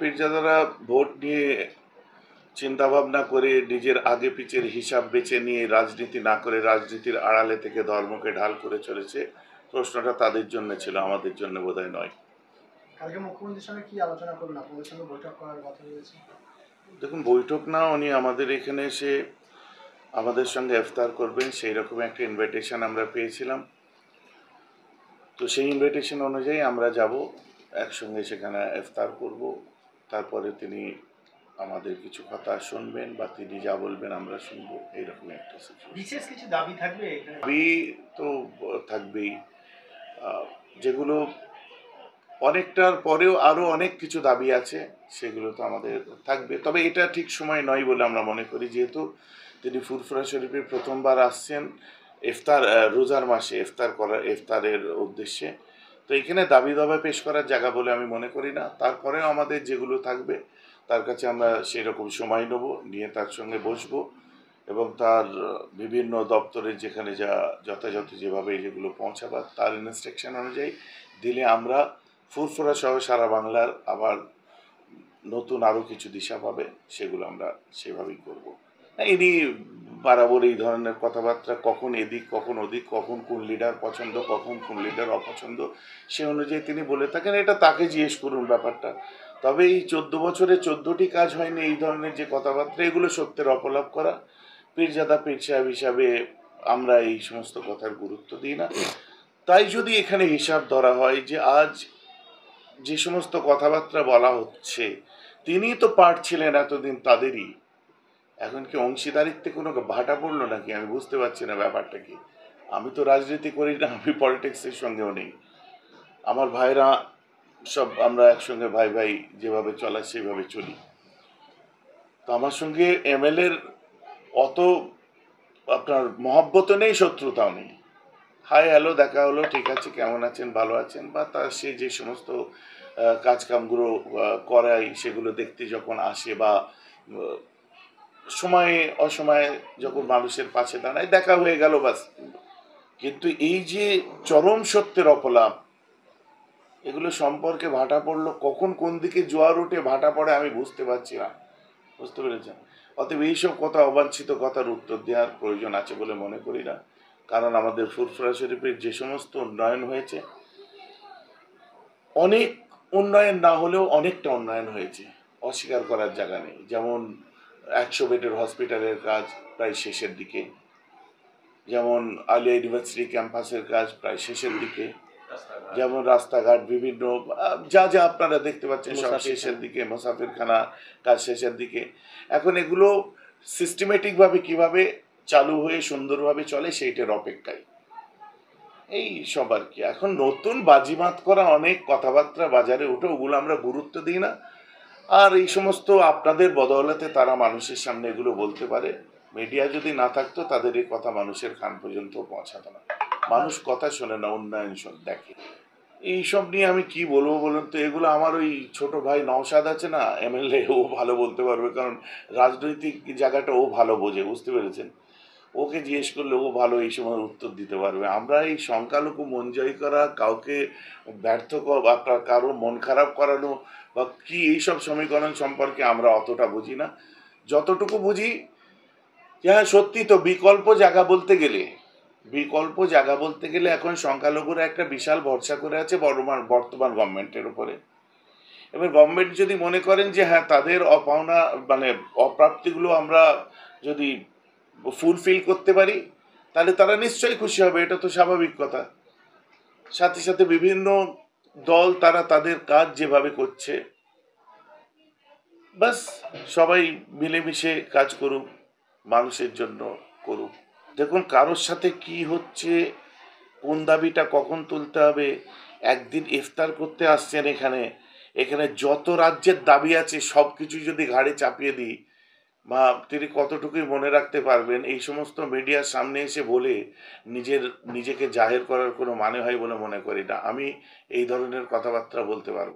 পীরজাদারা vote নিয়ে চিন্তাভাবনা করে নিজের আগে পিছের হিসাব বেছে নিয়ে রাজনীতি না করে রাজনীতির আড়ালে থেকে ধর্মকে ঢাল করে চলেছে। প্রশ্নটা তাদের জন্য ছিল, আমাদের জন্য বোধহয় নয়। কালকে মুখ্যমন্ত্রীর সঙ্গে কি আলোচনা করলেন? আপনাদের সঙ্গে বৈঠক করার কথা রয়েছে। দেখুন, বৈঠক না, উনি আমাদের এখানে এসে আমাদের সঙ্গে ইফতার করবেন সেই রকম একটা ইনভিটেশন আমরা পেয়েছিলাম। তো সেই ইনভিটেশন অনুযায়ী আমরা যাব, একসঙ্গে সেখানে ইফতার করব। তারপরে তিনি আমাদের কিছু কথা শুনবেন বা তিনি যা বলবেন আমরা শুনবো, এইরকম একটা বিশেষ কিছু দাবি থাকবে? দাবি তো থাকবেই, যেগুলো অনেকটার পরেও আরও অনেক কিছু দাবি আছে, সেগুলো তো আমাদের থাকবে। তবে এটা ঠিক সময় নয় বলে আমরা মনে করি, যেহেতু তিনি ফুরফুরা শরীফে প্রথমবার আসছেন ইফতার রোজার মাসে ইফতারের উদ্দেশ্যে। তো এখানে দাবি দাবা পেশ করার জায়গা বলে আমি মনে করি না। তারপরেও আমাদের যেগুলো থাকবে তার কাছে আমরা সেই রকম সময় নেব, নিয়ে তার সঙ্গে বসবো এবং তার বিভিন্ন দপ্তরে যেখানে যা যথাযথ যেভাবে যেগুলো পৌঁছাবার তার ইনস্ট্রাকশন অনুযায়ী দিলে আমরা ফুরফুরা সহ সারা বাংলার আবার নতুন আরও কিছু দিশা পাবে, সেগুলো আমরা সেভাবেই করব। ইনি বরাবর এই ধরনের কথাবার্তা, কখন এদিক কখন ওদিক, কখন কোন লিডার পছন্দ কখন কোন লিডার অপছন্দ, সে অনুযায়ী তিনি বলে থাকেন। এটা তাকে জিজ্ঞেস করুন ব্যাপারটা। তবে এই 14 বছরে 14টি কাজ হয়নি, এই ধরনের যে কথাবার্তা এগুলো সত্যের অপলাপ করা। পীরজাদা পীর সাহেব হিসাবে আমরা এই সমস্ত কথার গুরুত্ব দিই না। তাই যদি এখানে হিসাব ধরা হয় যে আজ যে সমস্ত কথাবার্তা বলা হচ্ছে, তিনি তো পার্ট ছিলেন এতদিন তাদেরই, এখন কি অংশীদারিত্বে কোনো ভাটা পড়লো নাকি? আমি বুঝতে পারছি না ব্যাপারটা কি। আমি তো রাজনীতি করি না, আমি পলিটিক্সের সঙ্গেও নেই। আমার ভাইরা সব আমরা একসঙ্গে ভাই ভাই যেভাবে চলা সেভাবে চলি। তো আমার সঙ্গে এমএলএর অত আপনার মহব্বতও নেই, শত্রুতাও নেই। হাই হ্যালো দেখা হলো, ঠিক আছে কেমন আছেন ভালো আছেন, বা তার সে যে সমস্ত কাজকামগুলো করাই সেগুলো দেখতে যখন আসে বা সময়ে অসময়ে যখন মানুষের পাশে দাঁড়ায় দেখা হয়ে গেল বাস। কিন্তু এই যে চরম সত্যের অপলাপ, এগুলো সম্পর্কে ভাটা পড়লো, কখন কোন দিকে জোয়ার উঠে ভাটা পড়ে আমি বুঝতে পারছি না। বুঝতে পেরেছেন? অতএব এইসব কথা, অবাঞ্ছিত কথার উত্তর দেওয়ার প্রয়োজন আছে বলে মনে করি না। কারণ আমাদের ফুরফুরা শরীফের যে সমস্ত উন্নয়ন হয়েছে, অনেক উন্নয়ন না হলেও অনেকটা উন্নয়ন হয়েছে, অস্বীকার করার জায়গা নেই। যেমন 100 বেডের হসপিটালের কাজ প্রায় শেষের দিকে, যেমন আলিয়া ইউনিভার্সিটি ক্যাম্পাসের কাজ প্রায় শেষের দিকে, যেমন রাস্তাঘাট বিভিন্ন যা যা আপনারা দেখতে পাচ্ছেন সব শেষের দিকে, মুসাফিরখানা কাজ শেষের দিকে। এখন এগুলো সিস্টেমেটিকভাবে কিভাবে চালু হয়ে সুন্দরভাবে চলে সেইটার অপেক্ষায় এই সব আর কি। এখন নতুন বাজিমাত করা অনেক কথাবার্তা বাজারে উঠে, ওগুলো আমরা গুরুত্ব দিই না। আর এই সমস্ত আপনাদের বদৌলতে তারা মানুষের সামনে এগুলো বলতে পারে। মিডিয়া যদি না থাকতো তাদের এই কথা মানুষের কান পর্যন্ত পৌঁছাতো না। মানুষ কথা শোনে না, উন্নয়ন দেখে। এইসব নিয়ে আমি কি বলবো বলুন তো? এগুলো আমার ওই ছোট ভাই নওশাদ আছে না এমএলএ, ও ভালো বলতে পারবে, কারণ রাজনৈতিক জায়গাটা ও ভালো বোঝে। বুঝতে পেরেছেন? ওকে জিজ্ঞেস করলে ও ভালো এই সময় উত্তর দিতে পারবে। আমরা এই সংখ্যালঘু মন জয় করা, কাউকে ব্যর্থ আপনার কারো মন খারাপ করানো বা কি এইসব সমীকরণ সম্পর্কে আমরা অতটা বুঝি না। যতটুকু বুঝি যে হ্যাঁ সত্যি তো বিকল্প জায়গা বলতে গেলে এখন সংখ্যালঘুরা একটা বিশাল ভরসা করে আছে বর্তমান গভর্নমেন্টের উপরে। এবার গভর্নমেন্ট যদি মনে করেন যে হ্যাঁ তাদের অপাওনা মানে অপ্রাপ্তিগুলো আমরা যদি ফুলফিল করতে পারি, তাহলে তারা নিশ্চয়ই খুশি হবে, এটা তো স্বাভাবিক কথা। সাথে সাথে বিভিন্ন দল তারা তাদের কাজ যেভাবে করছে, বাস সবাই মিলেমিশে কাজ করুক, মানুষের জন্য করুক। দেখুন, কারোর সাথে কি হচ্ছে, কোন দাবিটা কখন তুলতে হবে। একদিন ইফতার করতে আসছেন এখানে, এখানে যত রাজ্যের দাবি আছে সব কিছু যদি ঘাড়ে চাপিয়ে দিই, বা তিনি কতটুকুই মনে রাখতে পারবেন এই সমস্ত মিডিয়ার সামনে এসে বলে নিজেকে জাহের করার কোনো মানে হয় বলে মনে করি না। আমি এই ধরনের কথাবার্তা বলতে পারবো।